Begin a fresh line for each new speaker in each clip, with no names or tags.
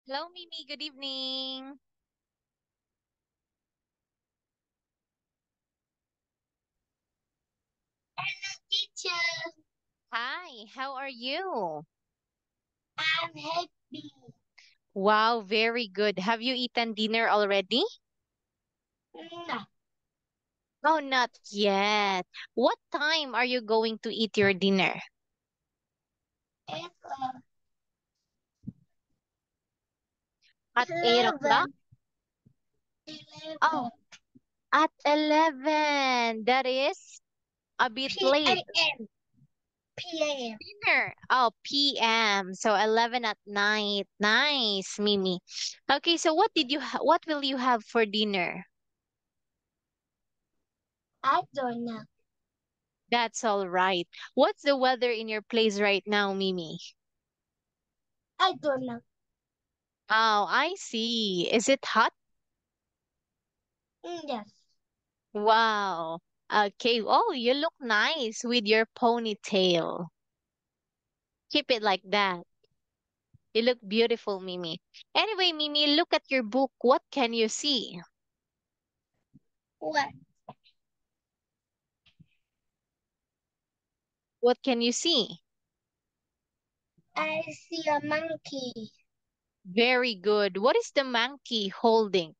Hello, Mimi. Good evening.
Teacher,
Hi, how are you?
I'm happy.
Wow, very good. Have you eaten dinner already?
No,
Oh, not yet. What time are you going to eat your dinner?
it's
At 8 o'clock?
11,
Oh,
11
at 11. That is a bit late.
p.m. p.m.
Dinner. Oh, p.m. So 11 at night. Nice, Mimi. Okay, so what will you have for dinner?
I don't know.
That's all right. What's the weather in your place right now, Mimi?
I don't know.
Oh, I see. Is it hot?
Yes.
Wow. Okay. Oh, you look nice with your ponytail. Keep it like that. You look beautiful, Mimi. Anyway, Mimi, look at your book. What can you see?
What?
What can you see?
I see a monkey.
Very good. What is the monkey holding?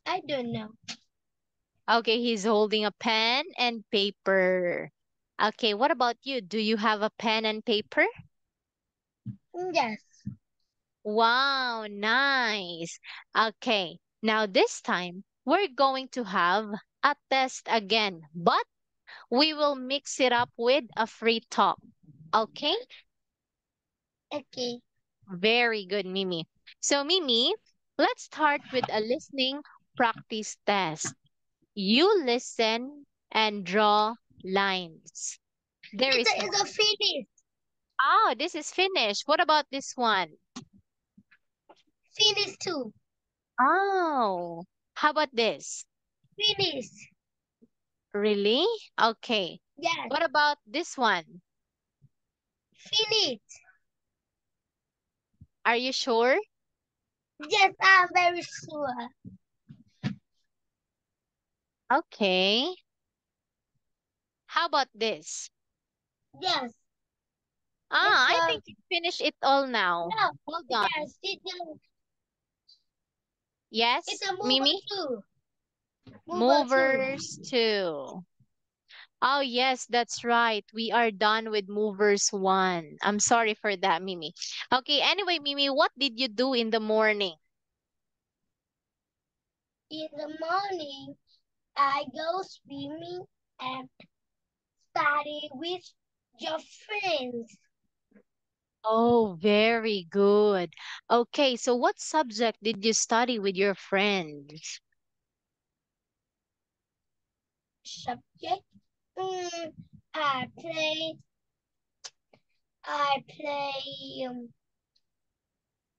I don't know.
Okay, he's holding a pen and paper. Okay, what about you? Do you have a pen and paper?
Yes.
Wow, nice. Okay, now this time we're going to have a test again, but we will mix it up with a free talk. Okay?
Okay.
Very good, Mimi. So, Mimi, let's start with a listening practice test. You listen and draw lines. There is
It's a finish.
Oh, this is finished. What about this one?
Finish too.
Oh, how about this?
Finish.
Really? Okay.
Yes.
What about this one?
Finish.
Are you sure?
Yes, I'm very sure.
Okay. How about this?
Yes. It's
I
a
think you finished it all now.
no.
Hold on.
Yes, it's
Yes,
a mover
Mimi?
too. Mover too.
Movers two. Oh, yes, that's right. We are done with movers one. I'm sorry for that, Mimi. Okay, anyway, Mimi, what did you do in the morning?
In the morning, I go swimming and study with your friends.
Oh, very good. Okay, so what subject did you study with your friends?
Subject. Mm, I play. I play.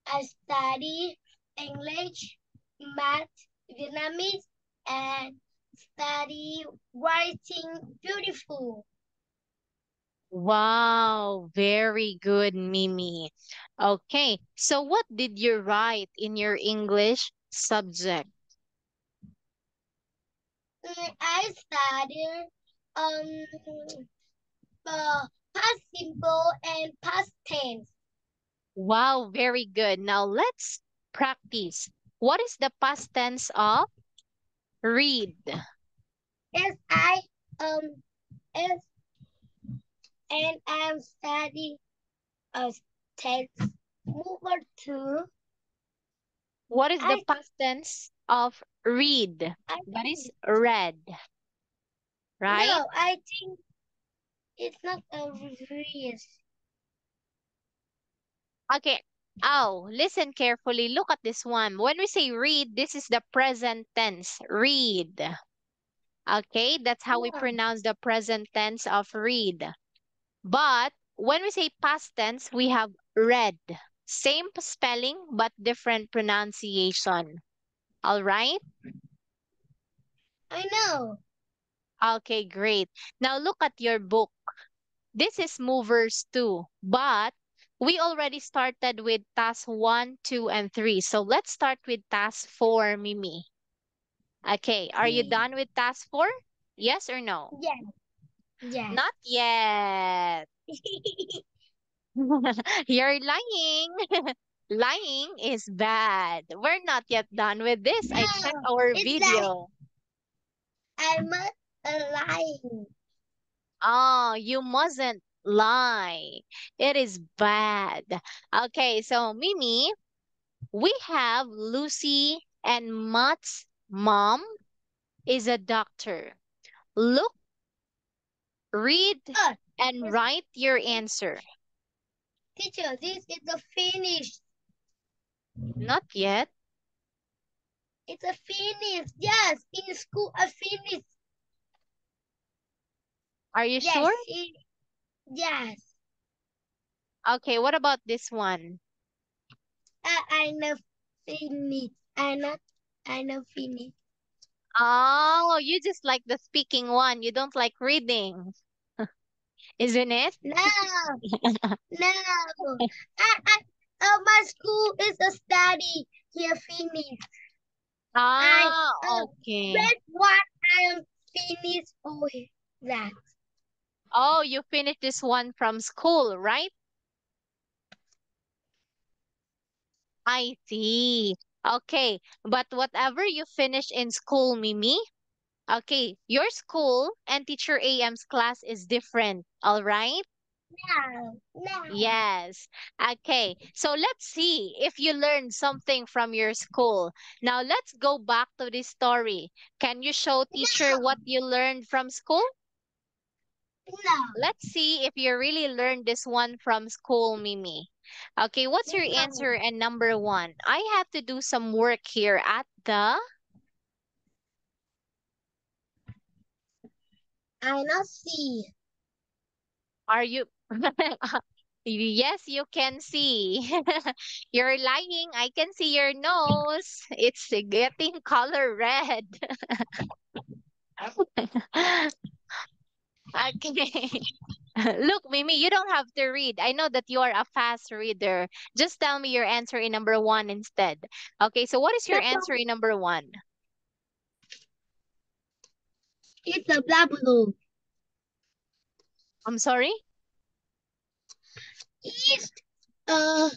I study English, math, Vietnamese, and study writing beautiful.
Wow, very good, Mimi. Okay, so what did you write in your English subject?
I study um past simple and past tense.
Wow, very good. Now let's practice. What is the past tense of read?
As I as and I'm study a text mover to
What is the
I
past tense of read?
I
That is
think
read, right?
no, I think it's not a reverse.
Okay. Oh, listen carefully. Look at this one. When we say read, this is the present tense. Read. Okay, that's how we
No,
pronounce the present tense of read. But when we say past tense, we have read. Same spelling, but different pronunciation. All right?
I know.
Okay, great. Now look at your book. This is movers too, but we already started with task 1, 2, and 3. So let's start with task 4, Mimi. Okay, are you done with task 4? Yes or no?
Yes. Yes.
Not yet. You're lying. Lying is bad. We're not yet done with this. I checked
No,
our
it's like
video.
I'm not lying.
Oh, you mustn't lie. It is bad. Okay, so Mimi, we have Lucy and Matt's mom is a doctor. Look, read,
Oh,
and
it's,
write your answer.
teacher, this is the finish.
Not yet.
It's a finish. Yes, in school a finish.
Are you
Yes,
sure?
yes.
Okay, what about this one?
I know finish. I know finish.
Oh, you just like the speaking one. You don't like reading, isn't it?
No, no. My school is a study. Here finish. I
Ah, okay.
read what I am finished. Oh, that.
Oh, you finished this one from school, right? I see. Okay, but whatever you finish in school, Mimi, okay, your school and Teacher AM's class is different, all right?
No, no.
Yes. Okay, so let's see if you learned something from your school. Now let's go back to this story. Can you show teacher what you learned from school?
No,
Let's see if you really learned this one from school, Mimi. Okay, what's your
no.
answer and number one? I have to do some work here at the.
I not see.
Are you? Yes, you can see. You're lying. I can see your nose. It's getting color red. Okay. Look, Mimi, you don't have to read. I know that you are a fast reader. Just tell me your answer in number one instead. Okay, so what is your answer in number one?
It's a blah blah.
I'm sorry?
It's a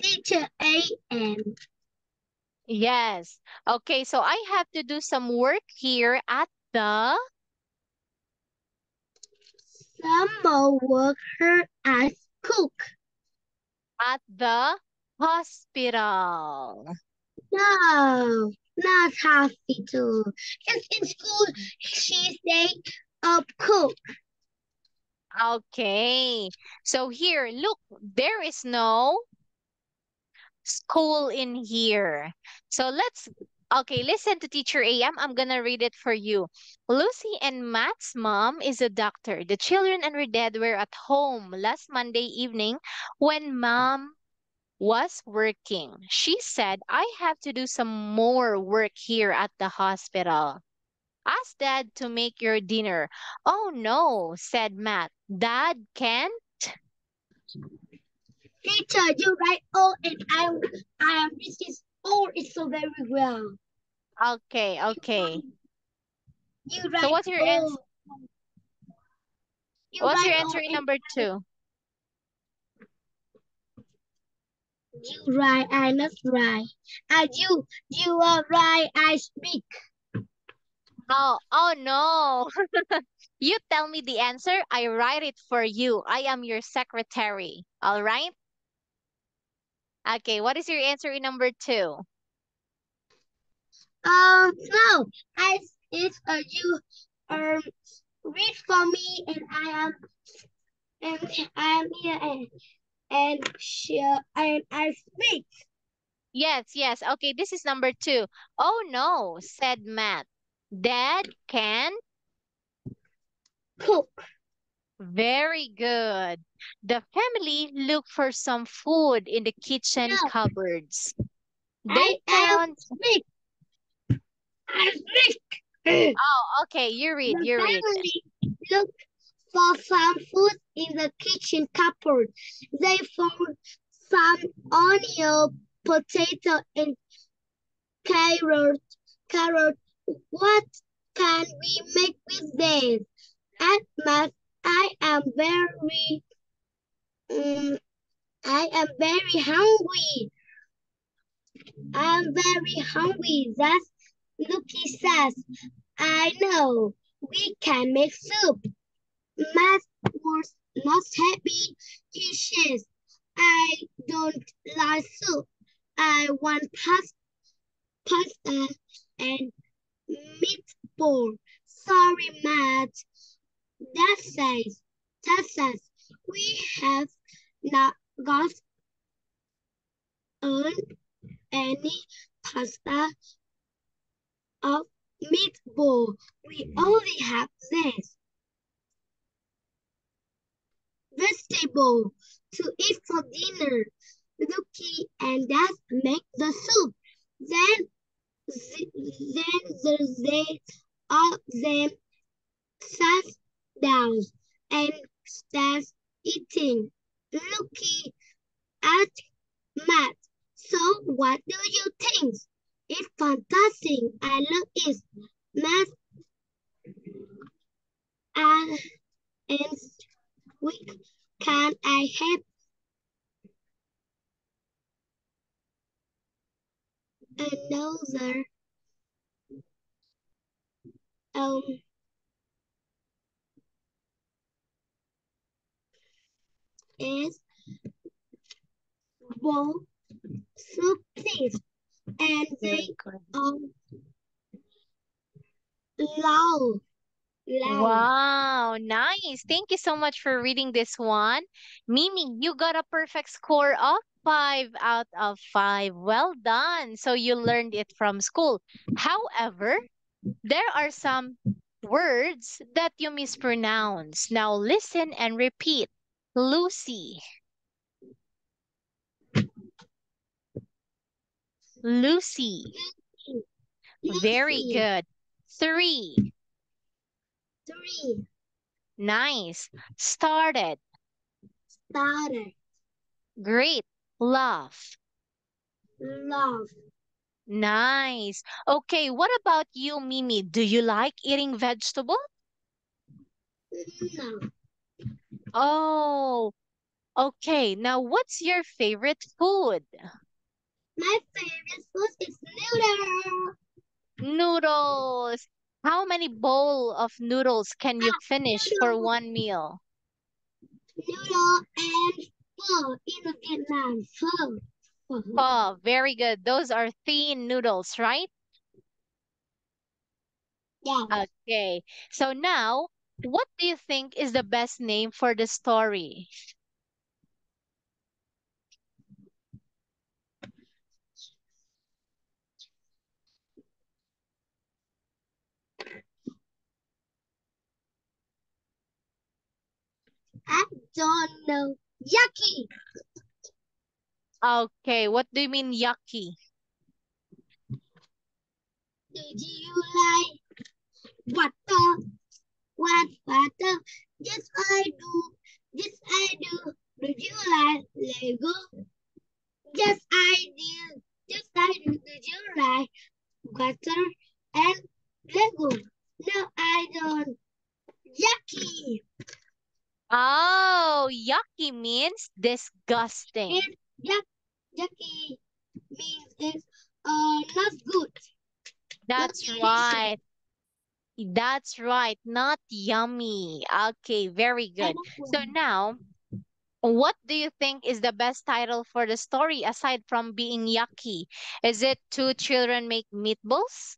teacher A.M.
Yes. Okay, so I have to do some work here at the
Summer worker as cook.
hospital.
No, not hospital. It's in school. She say cook.
Okay. So here, look, there is no school in here. So okay, listen to Teacher AM. I'm gonna read it for you. Lucy and Matt's mom is a doctor. The children and her dad were at home last Monday evening when mom was working. She said, I have to do some more work here at the hospital. Ask Dad to make your dinner. Oh no, said Matt. Dad can?
Teacher, you write O and I am this is O is so very well.
Okay, okay.
You
So
write
what's your answer?
O. You
What's
write
your
O
answer in
and
number two?
you write I not write. You are right I speak.
Oh no. You tell me the answer, I write it for you. I am your secretary. All right? Okay, what is your answer in number two?
No. I it's you um read for me and I am here and I speak.
Yes, yes. Okay, this is number two. Oh no, said Matt. Dad can?
Cook.
Very good. The family looked for some food in the kitchen
No,
cupboards. They
I am
found.
speak. I speak.
Oh, okay, you read,
The
you read.
family look. for some food in the kitchen cupboard. They found some onion, potato, and carrot. Carrot. What can we make with this? At math, I am very, um, I am very hungry. I am very hungry. That's Lucky says. I know. We can make soup. Matt was not happy. He says, I don't like soup. I want pasta and meatball. Sorry, Matt. That says, that says, we have not got any pasta or meatball. We only have this. Vegetable to eat for dinner. Lucky and Dad make the soup. Then, they all them sat down and start eating. Lucky at Matt. So what do you think? It's fantastic. I love it. Matt and we can I have another um is bowl soup please and they
Very good.
loud loud.
Wow, nice. Thank you so much for reading this one. Mimi, you got a perfect score of 5 out of 5. Well done. So you learned it from school. However, there are some words that you mispronounce. Now listen and repeat. Lucy, Lucy. Very
Lucy.
good. 3.
3.
Nice. Started.
Started.
Great. Laugh.
Love.
Nice. Okay, what about you, Mimi? Do you like eating vegetable?
No.
Oh, okay. Now, what's your favorite food?
My favorite food is noodle.
Noodles. How many bowl of noodles can you finish for
Noodle.
one meal?
Noodle and pho in Vietnam. Pho. Pho.
Oh, very good. Those are thin noodles, right?
Yeah.
Okay. So now, what do you think is the best name for the story?
I don't know. Yucky.
Okay, what do you mean yucky?
Do you like water? What water? Yes, I do. Yes, I do. Do you like Lego? Yes, I do. Yes, I do. Do you like water and Lego? No, I don't. Yucky.
Oh, yucky means
And
disgusting.
yucky means it's not good, not
That's
delicious.
right. That's right. Not yummy. Okay, very
I
good.
don't
So
want.
now, what do you think is the best title for the story aside from being yucky? Is it two children make meatballs?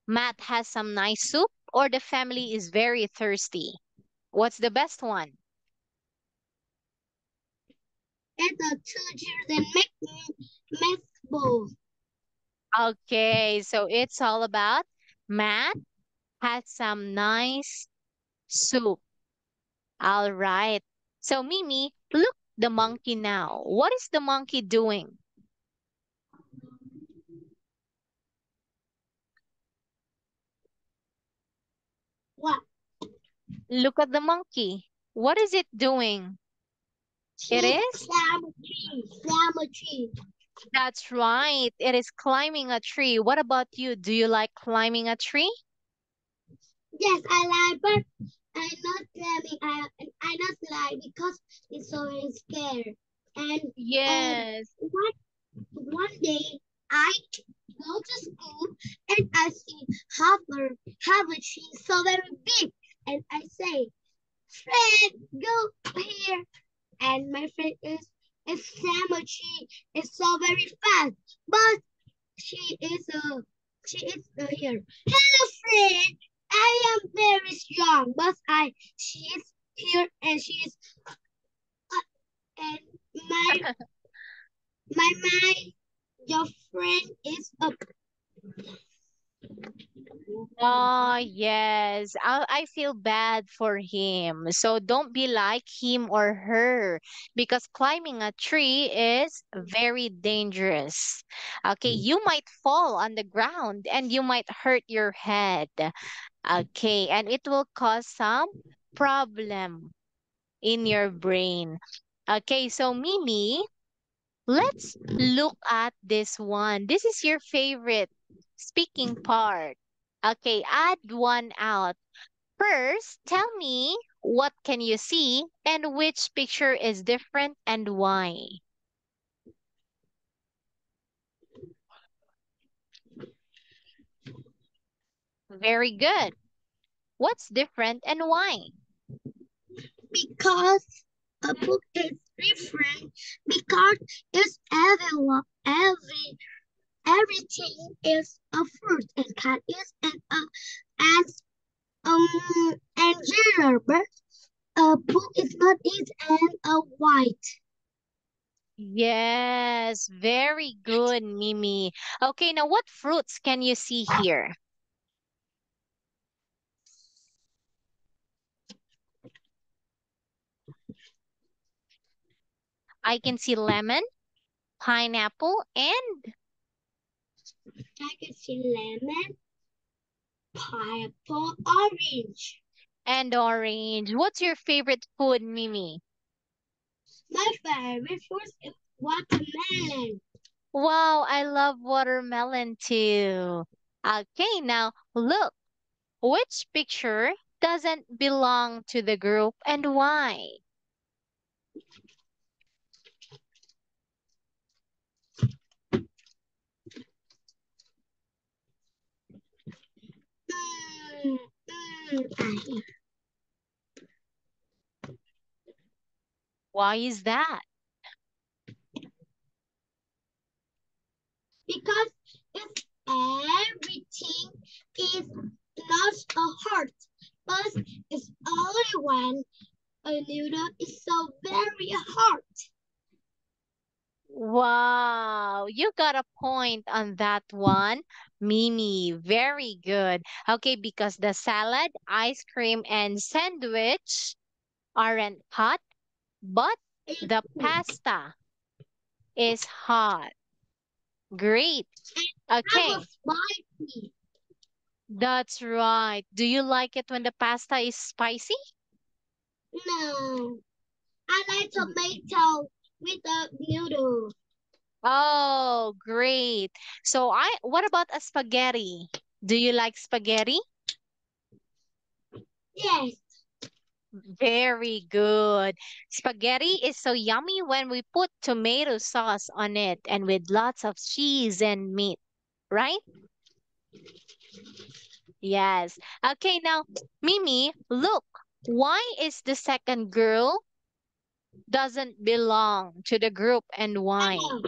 Matt has some nice soup, or the family is very thirsty? What's the best one?
And the two children make meatball.
Okay, so it's all about Matt had some nice soup. All right. So, Mimi, look the monkey now. What is the monkey doing?
What?
Look at the monkey. What is it doing? It
She's
is?
climb a tree. Climb a tree.
That's right. It is climbing a tree. What about you? Do you like climbing a tree?
Yes, I like, but I'm not climbing. I not like because it's so very scared. And
Yes.
one day I go to school and I see have a tree so very big, and I say, "Fred, go here." And my friend is Sam. She is so very fast, but she is here. Hello, Fred. I am very strong, but I she is here and she is and my my your friend is a
Oh, yes. I feel bad for him. So don't be like him or her because climbing a tree is very dangerous. Okay, you might fall on the ground and you might hurt your head. Okay, and it will cause some problem in your brain. Okay, so Mimi, let's look at this one. This is your favorite speaking part. Okay, add one out. First, tell me what can you see and which picture is different and why. Very good. What's different and why?
because a book is different because it's everything is a fruit and cat is and and general, but a book is not is and a white.
Yes, very good, Mimi. Okay, now what fruits can you see here? I can see lemon, pineapple,
I can see lemon, pineapple, orange.
and orange. What's your favorite food, Mimi?
My favorite fruit is watermelon
Wow, I love watermelon too. Okay, now look, which picture doesn't belong to the group and why?
mm, mm,
Why is that?
because it's everything is not a heart, but it's only when a noodle is so very hard.
Wow, you got a point on that one, Mimi. Very good. Okay, because the salad, ice cream, and sandwich aren't hot, but
It's
the pasta is hot. Great.
have a
Okay,
spicy.
that's right. Do you like it when the pasta is spicy?
No, I like tomato with the noodle.
Oh, great. So what about a spaghetti? Do you like spaghetti?
Yes,
Very good. Spaghetti is so yummy when we put tomato sauce on it and with lots of cheese and meat, right? Yes. Okay, now, Mimi, look. Why is the second girl doesn't belong to the group and why?
no,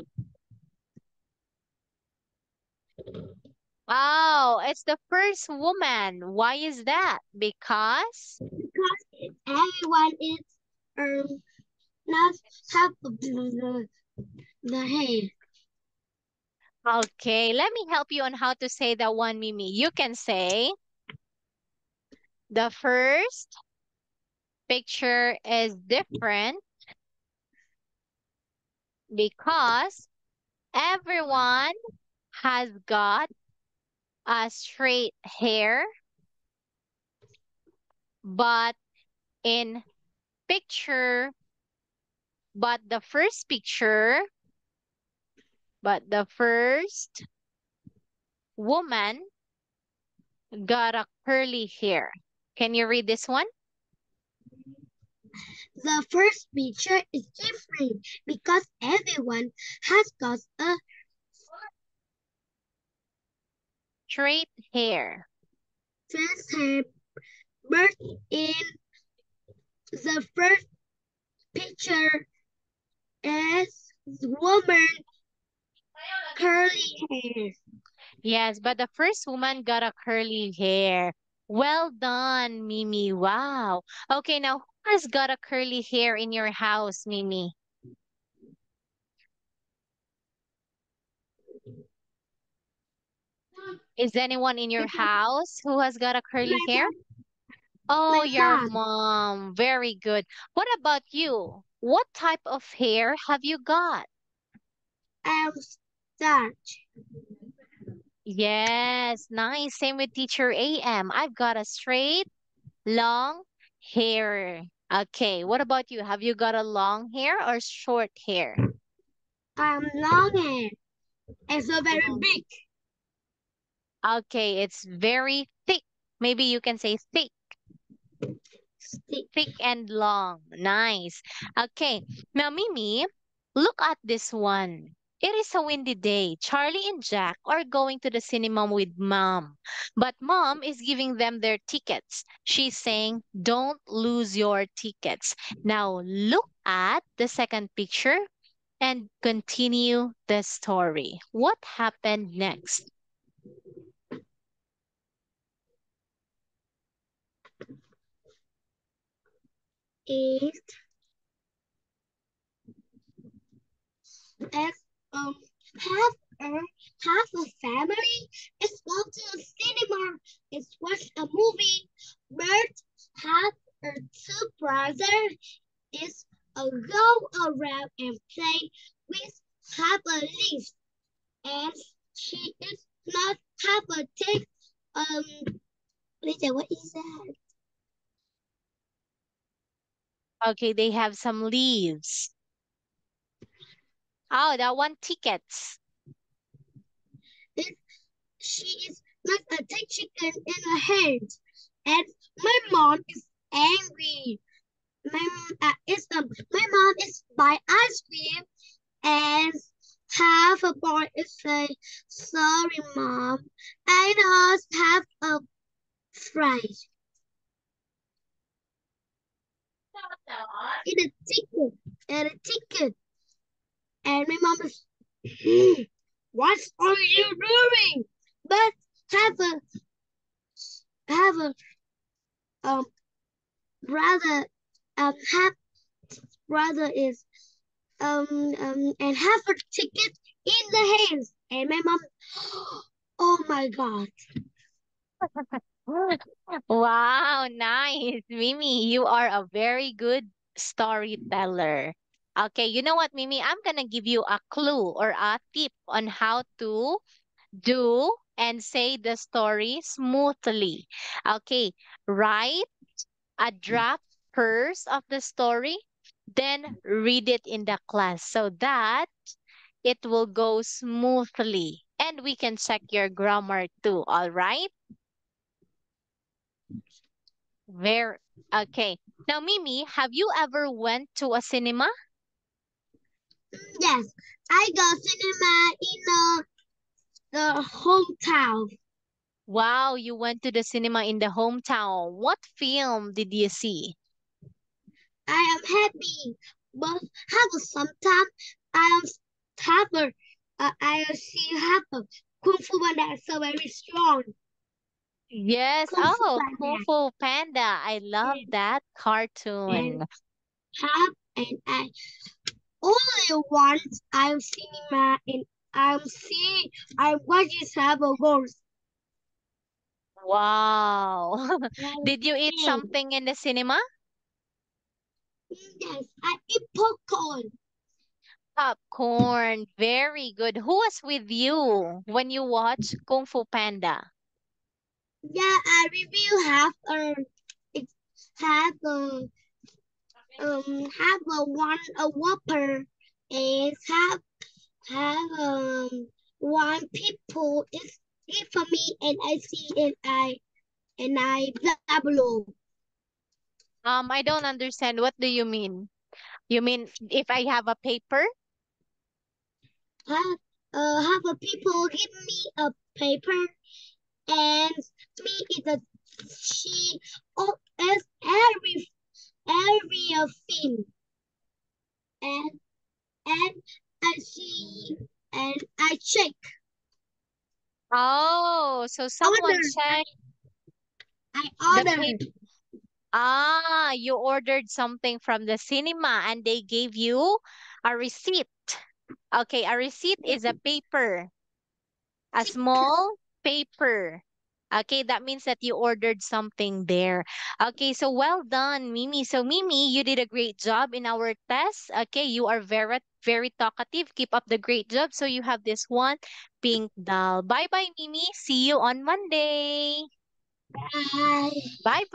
Oh, it's the first woman. Why is that? Because?
because everyone is um not have the hair.
Okay, let me help you on how to say that one, Mimi. You can say the first picture is different because everyone has got a straight hair, but in picture, but the first picture, but the first woman got a curly hair. Can you read this one?
The first picture is different because everyone has got a
Straight hair.
trans hair. But in the first picture is woman curly hair.
Yes, but the first woman got a curly hair. Well done, Mimi. Wow. Okay, now who has got a curly hair in your house, Mimi? Is anyone in your house who has got a curly
My
hair?
mom,
Oh,
my
your
mom,
mom. Very good. What about you? What type of hair have you got?
starch.
Yes, nice. Same with teacher AM. I've got a straight, long hair. Okay, what about you? Have you got a long hair or short hair?
Long hair. It's so very
Mm.
big.
Okay, it's very thick. Maybe you can say thick,
Stick.
thick and long. Nice. Okay, now Mimi, look at this one. It is a windy day. Charlie and Jack are going to the cinema with mom, but mom is giving them their tickets. She's saying, "Don't lose your tickets." Now look at the second picture and continue the story. What happened next?
Is as half a half a family is go to the cinema. Is watch a movie. Bert have a two brother is go around and play with have a leaf and she is not have a take what is that?
Okay, they have some leaves. Oh, that one tickets.
It, she is not a take chicken in her hand and my mom is angry. My mom is buy ice cream and half a boy is say sorry mom and us have a fries in a ticket and a ticket and my mom is what are you doing? But have a um brother have brother is and have a ticket in the hands and my mom oh my god.
Wow, nice. Mimi, you are a very good storyteller. Okay, you know what, Mimi? I'm gonna give you a clue or a tip on how to do and say the story smoothly. Okay, write a draft first of the story, then read it in the class so that it will go smoothly. And we can check your grammar too, all right? Very okay. Now, Mimi, have you ever went to a cinema?
Yes, I go cinema in the hometown.
Wow, you went to the cinema in the hometown. What film did you see?
I am happy, but have sometimes I am have I see have a kung fu panda is so very strong.
Yes.
Kung fu
Oh, Kung
panda
Fu Panda. I love
and,
that
and
cartoon.
have and I only once I'm cinema and I watch this have a ghost.
Wow.
And
Did you eat
then,
something in the cinema?
yes, I eat popcorn.
Popcorn. Very good. Who was with you when you watched Kung Fu Panda?
Yeah, I review have it have have a Whopper and have one people is give for me and I see and I blah blah.
I don't understand. What do you mean? You mean if I have a paper?
Have have a people give me a paper and me is a she as every thing and and I see and I check
Oh, so someone
order
checked
I
the
order
paper. Ah, you ordered something from the cinema and they gave you a receipt. Okay, a receipt is a paper, a
tick.
small paper. Okay, that means that you ordered something there. Okay, so well done, Mimi. So, Mimi, you did a great job in our test. Okay, you are very, very talkative. Keep up the great job. So, you have this one pink doll. Bye bye, Mimi. See you on Monday.
I
Bye bye.